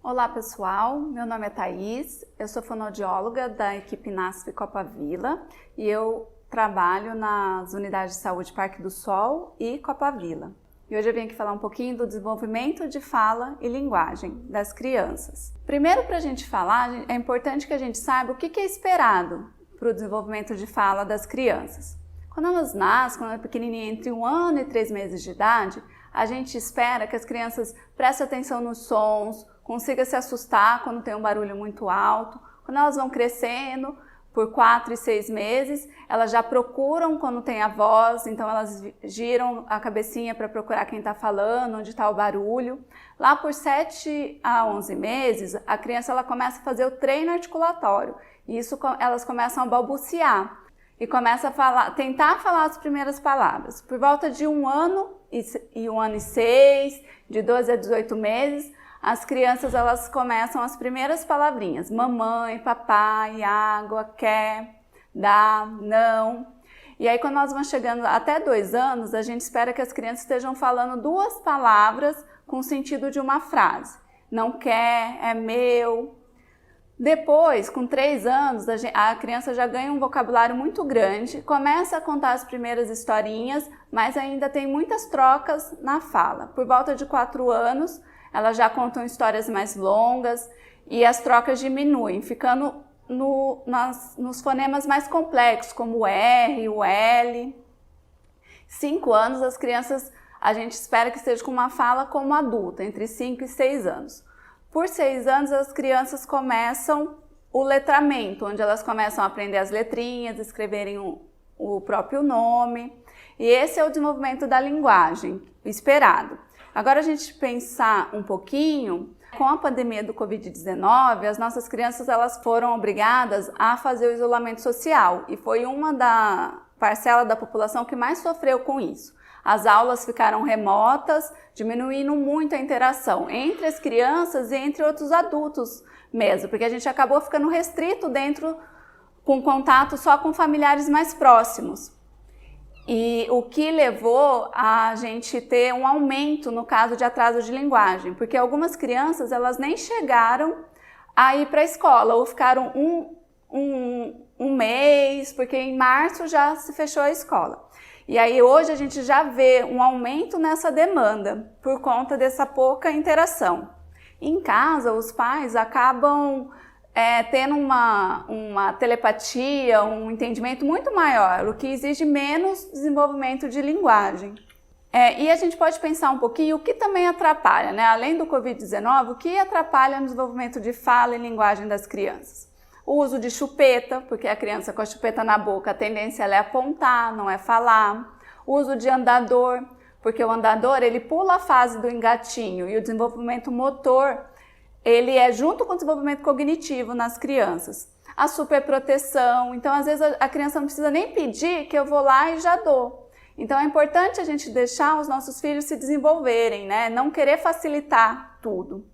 Olá pessoal, meu nome é Thaís, eu sou fonoaudióloga da equipe NASF Copavila e eu trabalho nas unidades de saúde Parque do Sol e Copavila. E hoje eu vim aqui falar um pouquinho do desenvolvimento de fala e linguagem das crianças. Primeiro, para a gente falar, é importante que a gente saiba o que é esperado para o desenvolvimento de fala das crianças. Quando elas nascem, quando é pequenininha, entre 1 ano e 3 meses de idade, a gente espera que as crianças prestem atenção nos sons, consiga se assustar quando tem um barulho muito alto. Quando elas vão crescendo, por 4 e 6 meses, elas já procuram quando tem a voz, então elas giram a cabecinha para procurar quem está falando, onde está o barulho. Lá por 7 a 11 meses, a criança ela começa a fazer o treino articulatório, e isso elas começam a balbuciar e começam a tentar falar as primeiras palavras. Por volta de 1 ano e 1 ano e 6, de 12 a 18 meses, as crianças elas começam as primeiras palavrinhas, mamãe, papai, água, quer, dá, não. E aí quando nós vamos chegando até 2 anos, a gente espera que as crianças estejam falando 2 palavras com o sentido de uma frase. Não quer, é meu. Depois, com 3 anos, a criança já ganha um vocabulário muito grande, começa a contar as primeiras historinhas, mas ainda tem muitas trocas na fala. Por volta de 4 anos, elas já contam histórias mais longas e as trocas diminuem, ficando nos fonemas mais complexos, como o R, o L. 5 anos, as crianças, a gente espera que esteja com uma fala como adulta, entre 5 e 6 anos. Por 6 anos, as crianças começam o letramento, onde elas começam a aprender as letrinhas, escreverem o próprio nome. E esse é o desenvolvimento da linguagem esperado. Agora a gente pensar um pouquinho, com a pandemia do Covid-19, as nossas crianças elas foram obrigadas a fazer o isolamento social e foi uma da parcela da população que mais sofreu com isso. As aulas ficaram remotas, diminuindo muito a interação entre as crianças e entre outros adultos mesmo, porque a gente acabou ficando restrito dentro, com contato só com familiares mais próximos. E o que levou a gente ter um aumento no caso de atraso de linguagem, porque algumas crianças elas nem chegaram a ir para a escola, ou ficaram um mês, porque em março já se fechou a escola. E aí hoje a gente já vê um aumento nessa demanda, por conta dessa pouca interação. Em casa, os pais acabam tendo uma telepatia, um entendimento muito maior, o que exige menos desenvolvimento de linguagem. E a gente pode pensar um pouquinho o que também atrapalha, né? Além do Covid-19, o que atrapalha no desenvolvimento de fala e linguagem das crianças? O uso de chupeta, porque a criança com a chupeta na boca, a tendência é apontar, não é falar. O uso de andador, porque o andador ele pula a fase do engatinho e o desenvolvimento motor ele é junto com o desenvolvimento cognitivo nas crianças. A superproteção, então às vezes a criança não precisa nem pedir que eu vou lá e já dou. Então é importante a gente deixar os nossos filhos se desenvolverem, né? Não querer facilitar tudo.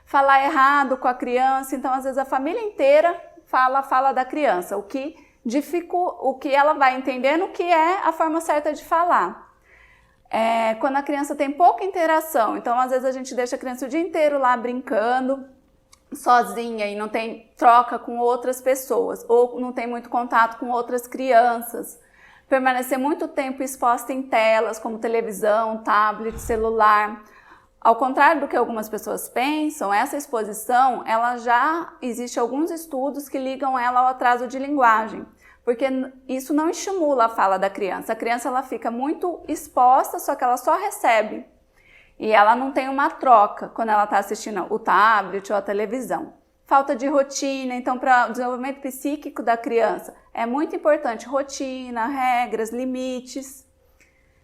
Falar errado com a criança, então às vezes a família inteira fala a fala da criança, o que ela vai entendendo que é a forma certa de falar. Quando a criança tem pouca interação, então às vezes a gente deixa a criança o dia inteiro lá brincando, sozinha e não tem troca com outras pessoas, ou não tem muito contato com outras crianças. Permanecer muito tempo exposta em telas, como televisão, tablet, celular. Ao contrário do que algumas pessoas pensam, essa exposição, ela já existe alguns estudos que ligam ela ao atraso de linguagem. Porque isso não estimula a fala da criança. A criança ela fica muito exposta, só que ela só recebe. E ela não tem uma troca quando ela está assistindo o tablet ou a televisão. Falta de rotina, então para o desenvolvimento psíquico da criança é muito importante rotina, regras, limites,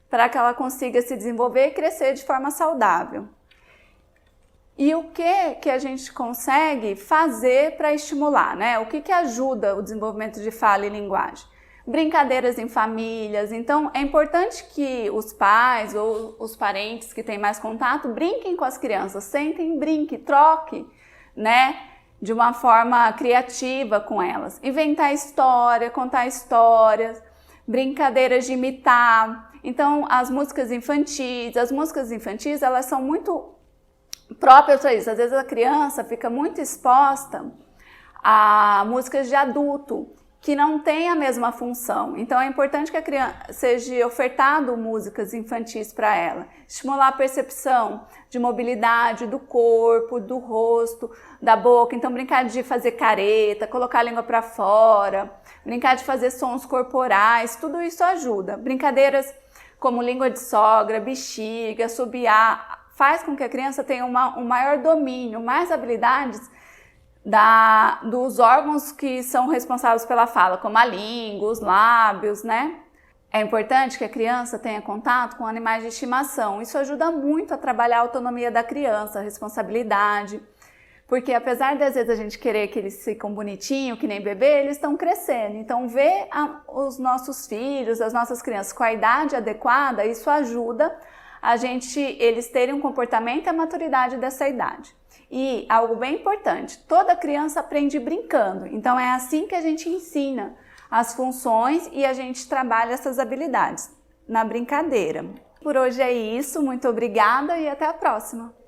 para que ela consiga se desenvolver e crescer de forma saudável. E o que a gente consegue fazer para estimular, né? O que ajuda o desenvolvimento de fala e linguagem? Brincadeiras em famílias. Então, é importante que os pais ou os parentes que têm mais contato brinquem com as crianças, sentem, brinquem, troquem, né? De uma forma criativa com elas. Inventar história, contar histórias, brincadeiras de imitar. Então, as músicas infantis, elas são muito próprias para isso. Às vezes a criança fica muito exposta a músicas de adulto, que não tem a mesma função. Então é importante que a criança seja ofertado músicas infantis para ela. Estimular a percepção de mobilidade do corpo, do rosto, da boca. Então brincar de fazer careta, colocar a língua para fora, brincar de fazer sons corporais, tudo isso ajuda. Brincadeiras como língua de sogra, bexiga, assobiar, faz com que a criança tenha um maior domínio, mais habilidades dos órgãos que são responsáveis pela fala, como a língua, os lábios, né? É importante que a criança tenha contato com animais de estimação. Isso ajuda muito a trabalhar a autonomia da criança, a responsabilidade. Porque apesar de às vezes a gente querer que eles ficam bonitinhos, que nem bebê, eles estão crescendo. Então ver os nossos filhos, as nossas crianças com a idade adequada, isso ajuda eles terem um comportamento e a maturidade dessa idade. E algo bem importante, toda criança aprende brincando, então é assim que a gente ensina as funções e a gente trabalha essas habilidades, na brincadeira. Por hoje é isso, muito obrigada e até a próxima!